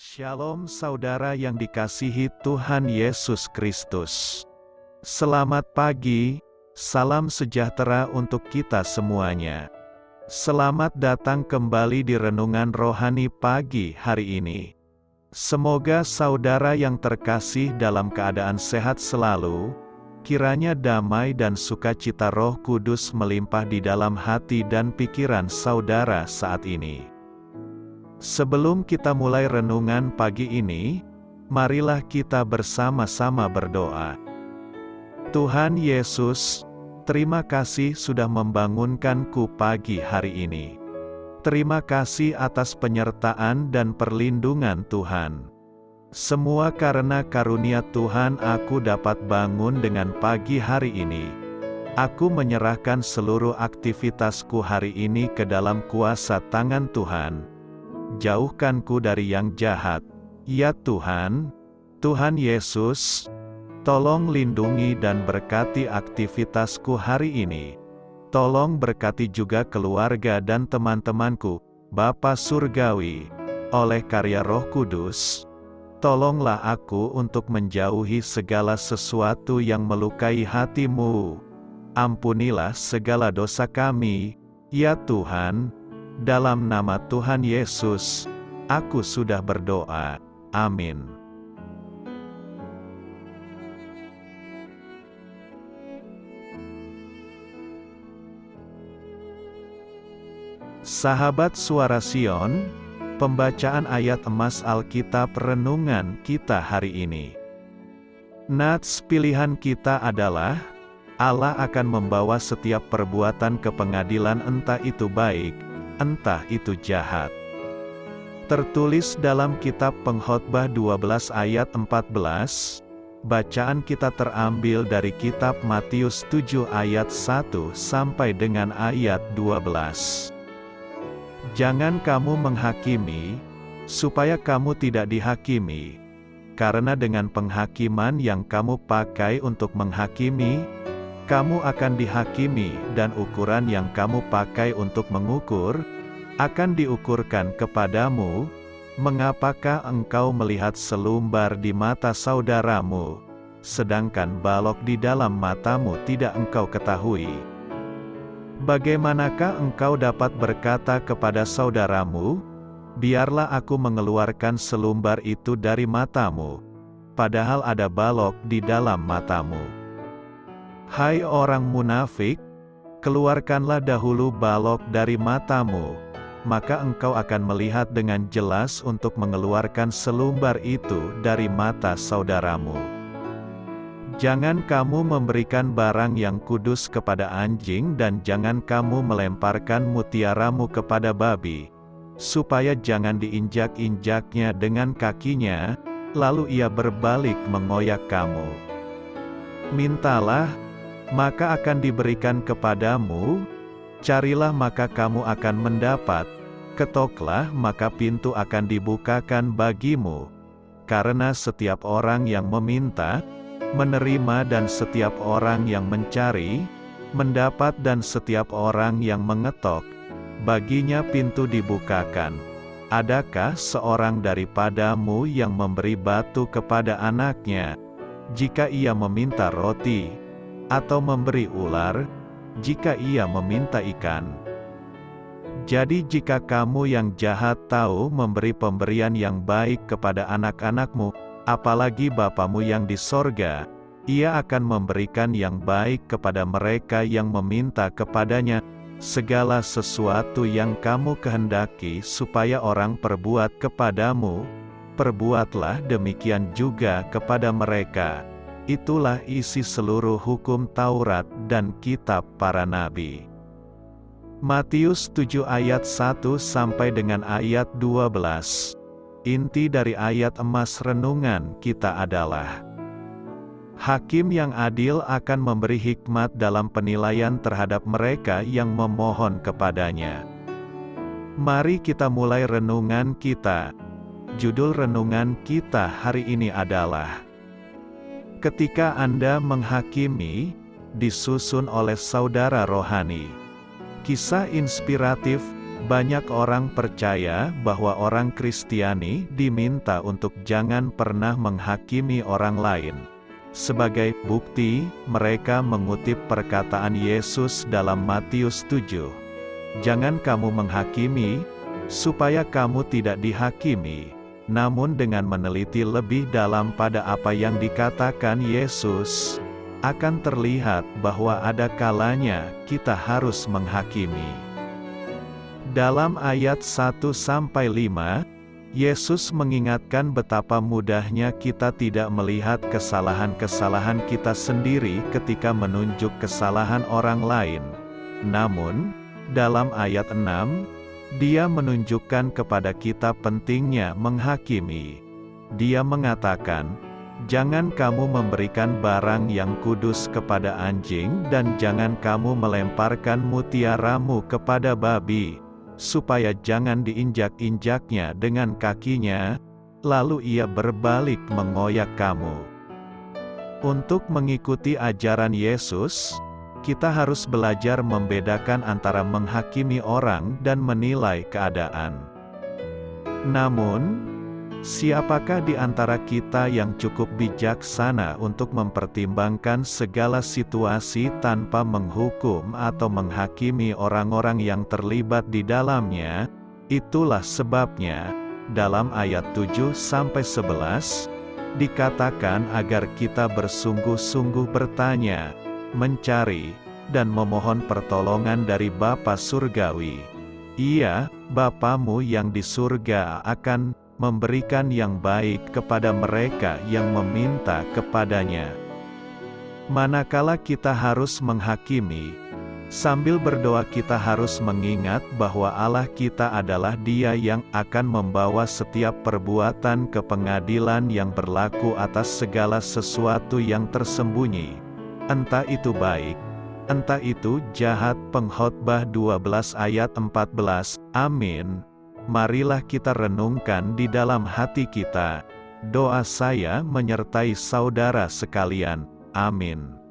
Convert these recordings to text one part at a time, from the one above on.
Shalom saudara yang dikasihi Tuhan Yesus Kristus. Selamat pagi, salam sejahtera untuk kita semuanya. Selamat datang kembali di Renungan Rohani pagi hari ini. Semoga saudara yang terkasih dalam keadaan sehat selalu, kiranya damai dan sukacita Roh Kudus melimpah di dalam hati dan pikiran saudara saat ini. Sebelum kita mulai renungan pagi ini, marilah kita bersama-sama berdoa. Tuhan Yesus, terima kasih sudah membangunkanku pagi hari ini. Terima kasih atas penyertaan dan perlindungan Tuhan. Semua karena karunia Tuhan aku dapat bangun dengan pagi hari ini. Aku menyerahkan seluruh aktivitasku hari ini ke dalam kuasa tangan Tuhan. Jauhkanku dari yang jahat, ya Tuhan. Tuhan Yesus, tolong lindungi dan berkati aktivitasku hari ini. Tolong berkati juga keluarga dan teman-temanku, Bapa Surgawi, oleh karya Roh Kudus. Tolonglah aku untuk menjauhi segala sesuatu yang melukai hati-Mu. Ampunilah segala dosa kami, ya Tuhan. Dalam nama Tuhan Yesus, aku sudah berdoa. Amin. Sahabat Suara Sion, pembacaan ayat emas Alkitab renungan kita hari ini. Nats pilihan kita adalah, Allah akan membawa setiap perbuatan ke pengadilan entah itu baik, entah itu jahat. Tertulis dalam kitab Pengkhotbah 12 ayat 14, bacaan kita terambil dari kitab Matius 7 ayat 1 sampai dengan ayat 12. Jangan kamu menghakimi, supaya kamu tidak dihakimi, karena dengan penghakiman yang kamu pakai untuk menghakimi, kamu akan dihakimi, dan ukuran yang kamu pakai untuk mengukur, akan diukurkan kepadamu. Mengapakah engkau melihat selumbar di mata saudaramu, sedangkan balok di dalam matamu tidak engkau ketahui? Bagaimanakah engkau dapat berkata kepada saudaramu, biarlah aku mengeluarkan selumbar itu dari matamu, padahal ada balok di dalam matamu? Hai orang munafik, keluarkanlah dahulu balok dari matamu, maka engkau akan melihat dengan jelas untuk mengeluarkan selumbar itu dari mata saudaramu. Jangan kamu memberikan barang yang kudus kepada anjing dan jangan kamu melemparkan mutiaramu kepada babi, supaya jangan diinjak-injaknya dengan kakinya, lalu ia berbalik mengoyak kamu. Mintalah, maka akan diberikan kepadamu, carilah maka kamu akan mendapat, ketoklah maka pintu akan dibukakan bagimu. Karena setiap orang yang meminta, menerima, dan setiap orang yang mencari, mendapat, dan setiap orang yang mengetok, baginya pintu dibukakan. Adakah seorang daripadamu yang memberi batu kepada anaknya, jika ia meminta roti, atau memberi ular, jika ia meminta ikan? Jadi jika kamu yang jahat tahu memberi pemberian yang baik kepada anak-anakmu, apalagi Bapamu yang di sorga, Ia akan memberikan yang baik kepada mereka yang meminta kepadanya. Segala sesuatu yang kamu kehendaki supaya orang perbuat kepadamu, perbuatlah demikian juga kepada mereka. Itulah isi seluruh hukum Taurat dan kitab para nabi. Matius 7 ayat 1 sampai dengan ayat 12. Inti dari ayat emas renungan kita adalah, Hakim yang adil akan memberi hikmat dalam penilaian terhadap mereka yang memohon kepadanya. Mari kita mulai renungan kita. Judul renungan kita hari ini adalah, Ketika Anda menghakimi, disusun oleh saudara rohani. Kisah inspiratif Banyak orang percaya bahwa orang Kristiani diminta untuk jangan pernah menghakimi orang lain. Sebagai bukti, mereka mengutip perkataan Yesus dalam Matius 7. Jangan kamu menghakimi, supaya kamu tidak dihakimi. Namun dengan meneliti lebih dalam pada apa yang dikatakan Yesus, akan terlihat bahwa ada kalanya kita harus menghakimi. Dalam ayat 1-5, Yesus mengingatkan betapa mudahnya kita tidak melihat kesalahan-kesalahan kita sendiri ketika menunjuk kesalahan orang lain. Namun, dalam ayat 6, Dia menunjukkan kepada kita pentingnya menghakimi. Dia mengatakan, "Jangan kamu memberikan barang yang kudus kepada anjing dan jangan kamu melemparkan mutiaramu kepada babi, supaya jangan diinjak-injaknya dengan kakinya, lalu ia berbalik mengoyak kamu." Untuk mengikuti ajaran Yesus, kita harus belajar membedakan antara menghakimi orang dan menilai keadaan. Namun, siapakah di antara kita yang cukup bijaksana untuk mempertimbangkan segala situasi tanpa menghukum atau menghakimi orang-orang yang terlibat di dalamnya? Itulah sebabnya, dalam ayat 7-11, dikatakan agar kita bersungguh-sungguh bertanya, mencari, dan memohon pertolongan dari Bapa Surgawi. Ia, Bapamu yang di surga akan memberikan yang baik kepada mereka yang meminta kepadanya. Manakala kita harus menghakimi, sambil berdoa kita harus mengingat bahwa Allah kita adalah Dia yang akan membawa setiap perbuatan ke pengadilan yang berlaku atas segala sesuatu yang tersembunyi. Entah itu baik, entah itu jahat. Pengkhotbah 12 ayat 14. Amin. Marilah kita renungkan di dalam hati kita. Doa saya menyertai saudara sekalian. Amin.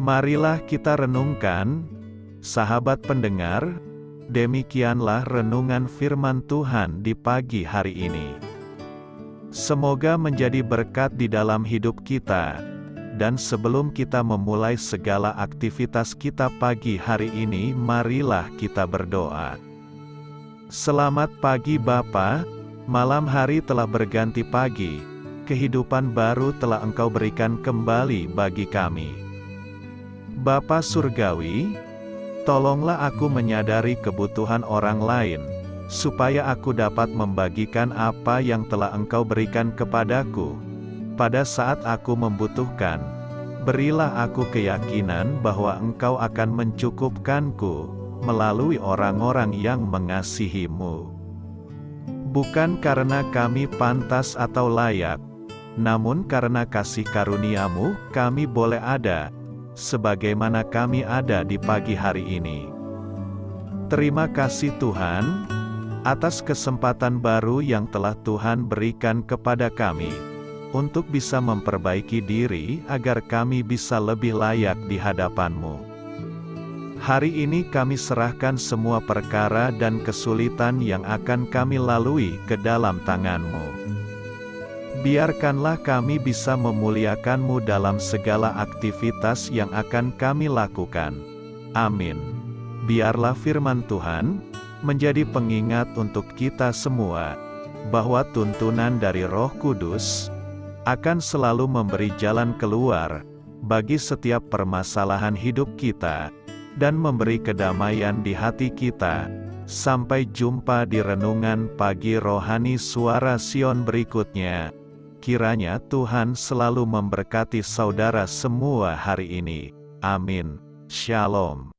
Marilah kita renungkan, sahabat pendengar, demikianlah renungan firman Tuhan di pagi hari ini. Semoga menjadi berkat di dalam hidup kita. Dan sebelum kita memulai segala aktivitas kita pagi hari ini, marilah kita berdoa. Selamat pagi Bapa, malam hari telah berganti pagi, kehidupan baru telah Engkau berikan kembali bagi kami. Bapa Surgawi, tolonglah aku menyadari kebutuhan orang lain, supaya aku dapat membagikan apa yang telah Engkau berikan kepadaku. Pada saat aku membutuhkan, berilah aku keyakinan bahwa Engkau akan mencukupkanku, melalui orang-orang yang mengasihi-Mu. Bukan karena kami pantas atau layak, namun karena kasih karunia-Mu, kami boleh ada, sebagaimana kami ada di pagi hari ini. Terima kasih Tuhan, atas kesempatan baru yang telah Tuhan berikan kepada kami, untuk bisa memperbaiki diri agar kami bisa lebih layak di hadapan-Mu. Hari ini kami serahkan semua perkara dan kesulitan yang akan kami lalui ke dalam tangan-Mu. Biarkanlah kami bisa memuliakan-Mu dalam segala aktivitas yang akan kami lakukan. Amin. Biarlah firman Tuhan menjadi pengingat untuk kita semua, bahwa tuntunan dari Roh Kudus akan selalu memberi jalan keluar bagi setiap permasalahan hidup kita, dan memberi kedamaian di hati kita. Sampai jumpa di renungan pagi rohani Suara Sion berikutnya. Kiranya Tuhan selalu memberkati saudara semua hari ini. Amin. Shalom.